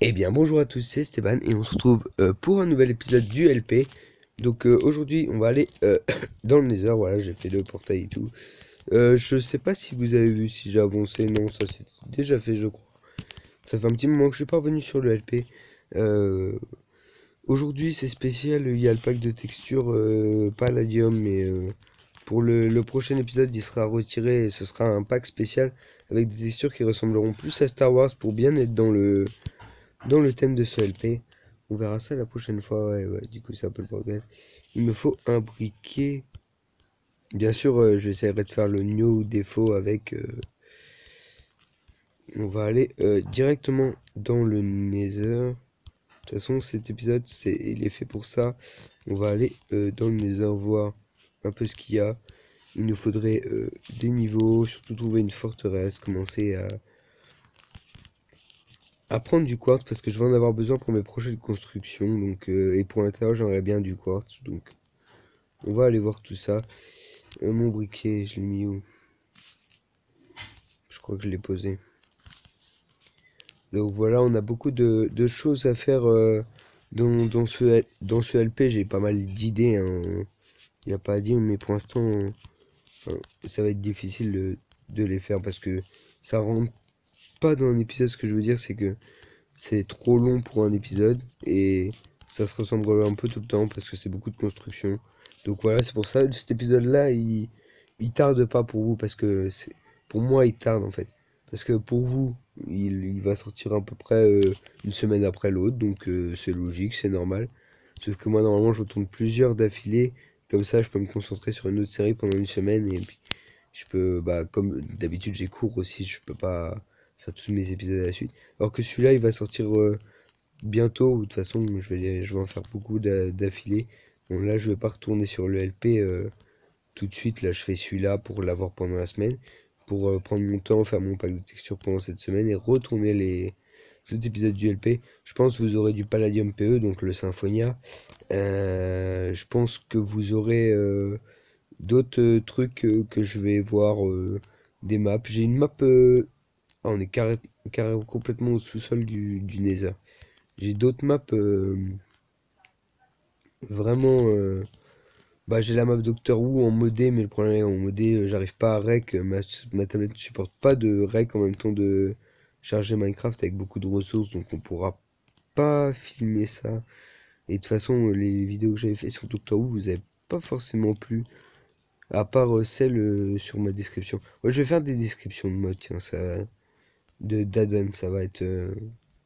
Eh bien bonjour à tous, c'est Stéban et on se retrouve pour un nouvel épisode du LP. Donc aujourd'hui on va aller dans le Nether, voilà j'ai fait le portail et tout. Je sais pas si vous avez vu si j'ai avancé, non ça c'est déjà fait je crois. Ça fait un petit moment que je suis pas revenu sur le LP. Aujourd'hui c'est spécial, il y a le pack de textures Palladium mais pour le prochain épisode il sera retiré et ce sera un pack spécial avec des textures qui ressembleront plus à Star Wars pour bien être dans le thème de ce LP. On verra ça la prochaine fois. Ouais, du coup, c'est un peu le bordel. Il me faut un briquet. Bien sûr, j'essaierai de faire le new défaut avec. On va aller directement dans le Nether. De toute façon, cet épisode, il est fait pour ça. On va aller dans le Nether voir un peu ce qu'il y a. Il nous faudrait des niveaux, surtout trouver une forteresse, commencer à prendre du quartz parce que je vais en avoir besoin pour mes projets de construction. Donc, et pour l'intérieur, j'aimerais bien du quartz. Donc, on va aller voir tout ça. Mon briquet, je l'ai mis où? Je crois que je l'ai posé. Donc voilà, on a beaucoup de choses à faire dans ce LP. J'ai pas mal d'idées. Il n'y a pas à dire, mais pour l'instant, enfin, ça va être difficile de les faire parce que ça rentre pas dans un épisode. Ce que je veux dire, c'est que c'est trop long pour un épisode et ça se ressemble un peu tout le temps parce que c'est beaucoup de construction. Donc voilà, c'est pour ça que cet épisode-là, il tarde pas pour vous parce que pour moi, il tarde en fait. Parce que pour vous, il va sortir à peu près une semaine après l'autre, donc c'est logique, c'est normal. Sauf que moi, normalement, je tourne plusieurs d'affilée. Comme ça, je peux me concentrer sur une autre série pendant une semaine et puis je peux, bah, comme d'habitude, j'ai cours aussi, je peux pas faire tous mes épisodes à la suite. Alors que celui-là, il va sortir bientôt. De toute façon, je vais en faire beaucoup d'affilée. Bon, là, je vais pas retourner sur le LP tout de suite. Là, je fais celui-là pour l'avoir pendant la semaine. Pour prendre mon temps, faire mon pack de textures pendant cette semaine et retourner les autres épisodes du LP. Je pense que vous aurez du Palladium PE, donc le Symphonia. Je pense que vous aurez d'autres trucs que je vais voir, des maps. J'ai une map. Ah, on est carré complètement au sous-sol du Nether. J'ai d'autres maps vraiment. Bah, j'ai la map Doctor Who en modé, mais le problème est en modé, j'arrive pas à rec. Ma tablette ne supporte pas de rec en même temps de charger Minecraft avec beaucoup de ressources, donc on pourra pas filmer ça. Et de toute façon, les vidéos que j'avais fait sur Doctor Who vous avez pas forcément plu, à part celle sur ma description. Ouais, je vais faire des descriptions de mode, tiens, ça, d'addon, ça va être.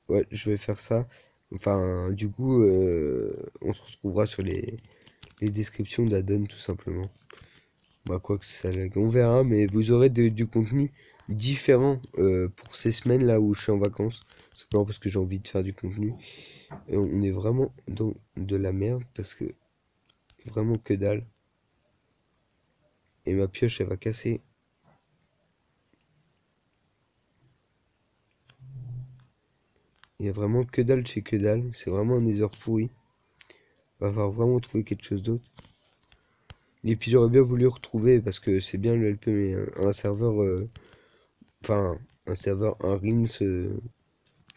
Ouais, je vais faire ça. Enfin, du coup, on se retrouvera sur les descriptions d'addon tout simplement. Bah, quoi que ça lag, on verra, mais vous aurez du contenu différent pour ces semaines là où je suis en vacances. Simplement parce que j'ai envie de faire du contenu. Et on est vraiment dans de la merde parce que vraiment que dalle. Et ma pioche elle va casser. Il y a vraiment que dalle chez que dalle. C'est vraiment un nether pourri. Va falloir vraiment trouver quelque chose d'autre. Et puis j'aurais bien voulu retrouver, parce que c'est bien le LP, mais un serveur, enfin un serveur, un RIMS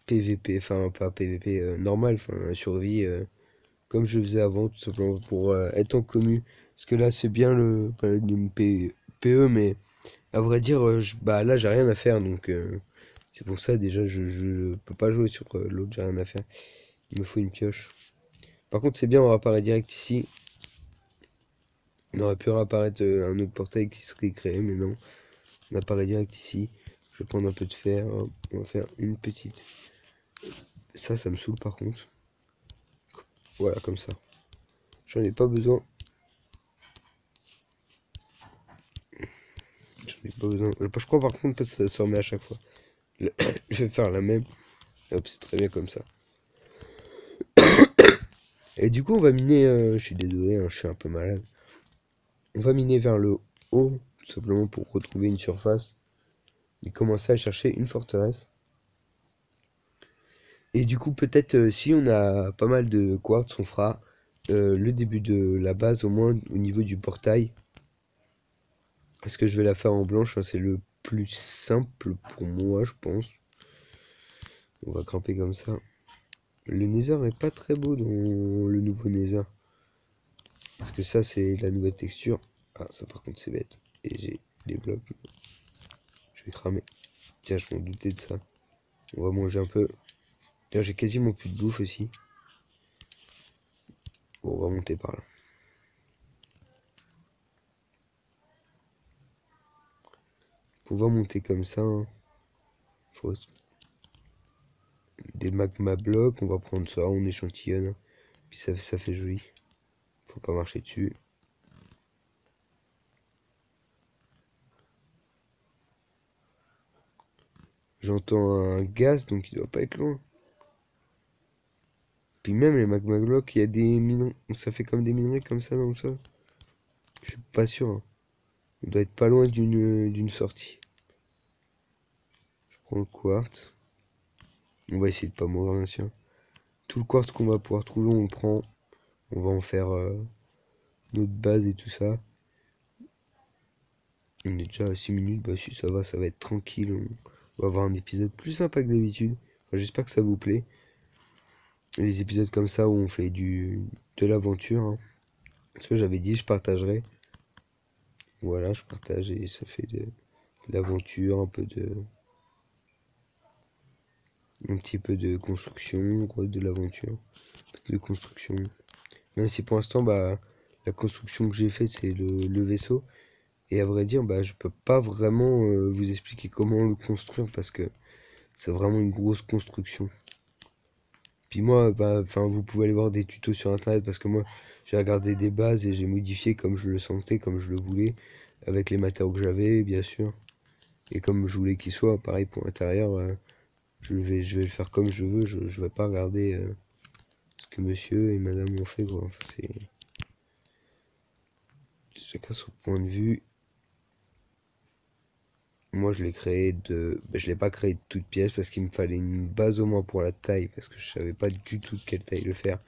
PVP, enfin pas PVP normal, enfin un survie comme je faisais avant, tout simplement pour être en commu. Parce que là c'est bien le Palladium PE, mais à vrai dire, bah là j'ai rien à faire, donc c'est pour ça déjà je peux pas jouer sur l'autre, j'ai rien à faire. Il me faut une pioche. Par contre c'est bien, on réapparaît direct ici. On aurait pu réapparaître un autre portail qui serait créé, mais non. On apparaît direct ici. Je vais prendre un peu de fer. Hop, on va faire une petite. Ça me saoule par contre. Voilà, comme ça. J'en ai pas besoin. J'en ai pas besoin. Je crois par contre parce que ça se remet à chaque fois. Je vais faire la même. Hop, c'est très bien comme ça. Et du coup, on va miner. Je suis désolé, hein, je suis un peu malade. On va miner vers le haut, tout simplement pour retrouver une surface. Et commencer à chercher une forteresse. Et du coup, peut-être si on a pas mal de quartz, on fera le début de la base, au moins au niveau du portail. Est-ce que je vais la faire en blanche? Hein, c'est le plus simple pour moi, je pense. On va grimper comme ça. Le Nether est pas très beau dans le nouveau Nether. Parce que ça, c'est la nouvelle texture. Ah, ça par contre, c'est bête. Et j'ai les blocs. Je vais cramer. Tiens, je m'en doutais de ça. On va manger un peu. Tiens, j'ai quasiment plus de bouffe aussi. Bon, on va monter par là. Pour pouvoir monter comme ça, hein, faut des magma blocs. On va prendre ça, on échantillonne. Puis ça fait joli. Faut pas marcher dessus. J'entends un gaz, donc il doit pas être loin. Puis même les magma blocks, il y a des minerais. Ça fait comme des minerais comme ça dans le sol. Je suis pas sûr, hein. On doit être pas loin d'une sortie. Je prends le quartz. On va essayer de pas mourir, bien sûr. Tout le quartz qu'on va pouvoir trouver, on le prend. On va en faire notre base et tout ça. On est déjà à 6 minutes. Bah si ça va être tranquille. On va avoir un épisode plus sympa que d'habitude. Enfin, j'espère que ça vous plaît. Les épisodes comme ça où on fait de l'aventure, hein. Ce que j'avais dit, je partagerai. Voilà, je partage et ça fait de l'aventure, un petit peu de construction, de l'aventure, un peu de construction. Même si pour l'instant, bah, la construction que j'ai faite, c'est le vaisseau. Et à vrai dire, bah, je peux pas vraiment vous expliquer comment le construire parce que c'est vraiment une grosse construction. Puis moi, bah, enfin, vous pouvez aller voir des tutos sur internet parce que moi, j'ai regardé des bases et j'ai modifié comme je le sentais, comme je le voulais, avec les matériaux que j'avais, bien sûr. Et comme je voulais qu'il soit, pareil pour l'intérieur, je vais le faire comme je veux, je vais pas regarder ce que monsieur et madame ont fait, quoi. Enfin, c'est chacun son point de vue. Moi, je l'ai créé bah, je l'ai pas créé de toute pièce parce qu'il me fallait une base au moins pour la taille, parce que je savais pas du tout de quelle taille le faire.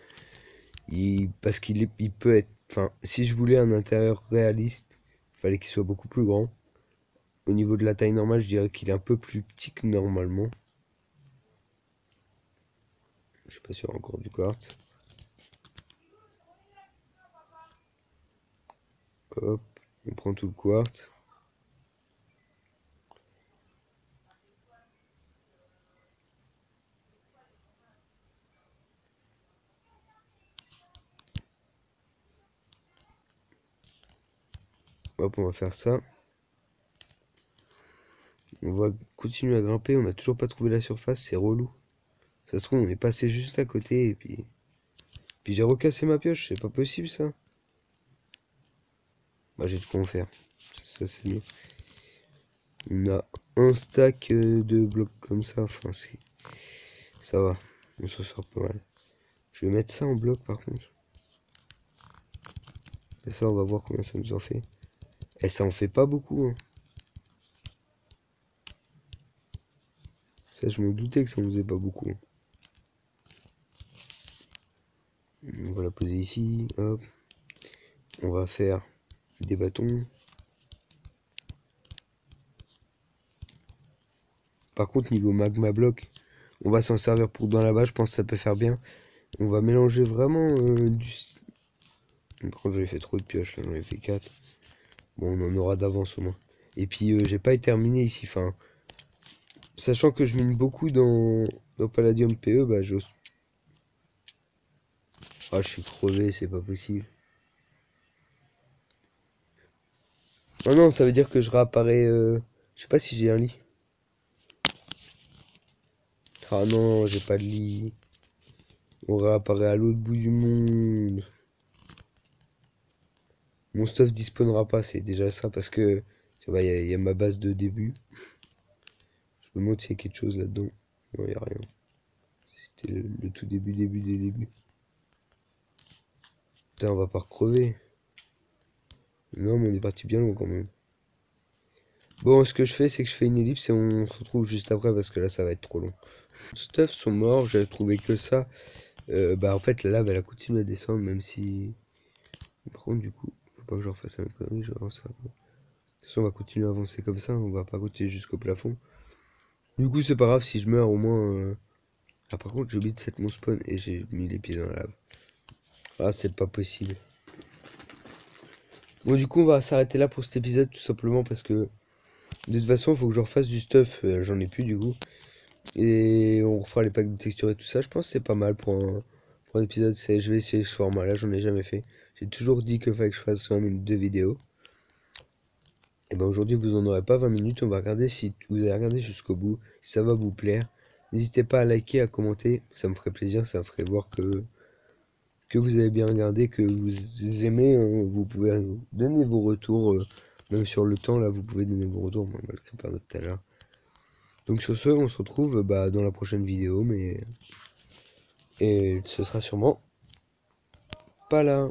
Parce il peut être, enfin, si je voulais un intérieur réaliste, il fallait qu'il soit beaucoup plus grand. Au niveau de la taille normale, je dirais qu'il est un peu plus petit que normalement. Je suis pas sûr encore du quartz. Hop, on prend tout le quartz. Hop, on va faire ça. On va continuer à grimper. On n'a toujours pas trouvé la surface, c'est relou. Ça se trouve, on est passé juste à côté et puis j'ai recassé ma pioche, c'est pas possible ça. Bah, j'ai de quoi en faire. Ça, c'est mieux. On a un stack de blocs comme ça. Enfin, ça va. On s'en sort pas mal. Je vais mettre ça en bloc par contre. Et ça, on va voir combien ça nous en fait. Et ça en fait pas beaucoup, hein. Ça, je me doutais que ça en faisait pas beaucoup. On va la poser ici. Hop. On va faire des bâtons. Par contre, niveau magma bloc, on va s'en servir pour dans la base. Je pense que ça peut faire bien. On va mélanger vraiment du... Par contre, j'avais fait trop de pioches là, j'en ai fait 4. Bon, on en aura d'avance au moins. Et puis, j'ai pas terminé ici. Enfin, sachant que je mine beaucoup dans Palladium PE, bah j'ose. Ah, je suis crevé, c'est pas possible. Oh non, ça veut dire que je réapparais. Je sais pas si j'ai un lit. Ah non, j'ai pas de lit. On réapparaît à l'autre bout du monde. Mon stuff dispawnera pas, c'est déjà ça parce que tu vois, il y a ma base de début. Je me demande s'il y a quelque chose là-dedans. Non, il y a rien. C'était le tout début des débuts. Putain, on va pas crever. Non, mais on est parti bien loin quand même. Bon, ce que je fais, c'est que je fais une ellipse et on se retrouve juste après parce que là, ça va être trop long. Les stuff sont morts, j'avais trouvé que ça. Bah, en fait, la lave, elle a continué à descendre, même si. Par contre, du coup, faut pas que je refasse la même connerie, je vais avancer un peu. De toute façon, on va continuer à avancer comme ça, on va pas continuer jusqu'au plafond. Du coup, c'est pas grave si je meurs, au moins, Ah par contre j'ai oublié de set mon spawn et j'ai mis les pieds dans la lave. Ah c'est pas possible. Bon du coup on va s'arrêter là pour cet épisode tout simplement parce que de toute façon il faut que je refasse du stuff, j'en ai plus du coup. Et on refera les packs de texture et tout ça, je pense que c'est pas mal pour un épisode. Je vais essayer ce format là, j'en ai jamais fait. J'ai toujours dit qu'il fallait que je fasse 20 minutes de vidéo. Et ben aujourd'hui vous en aurez pas 20 minutes, on va regarder si vous avez regardé jusqu'au bout, si ça va vous plaire. N'hésitez pas à liker, à commenter, ça me ferait plaisir, ça me ferait voir que vous avez bien regardé, que vous aimez, hein. Vous pouvez donner vos retours, même sur le temps là, vous pouvez donner vos retours, moi, le creeper de tout à l'heure. Donc sur ce, on se retrouve dans la prochaine vidéo, et ce sera sûrement pas là.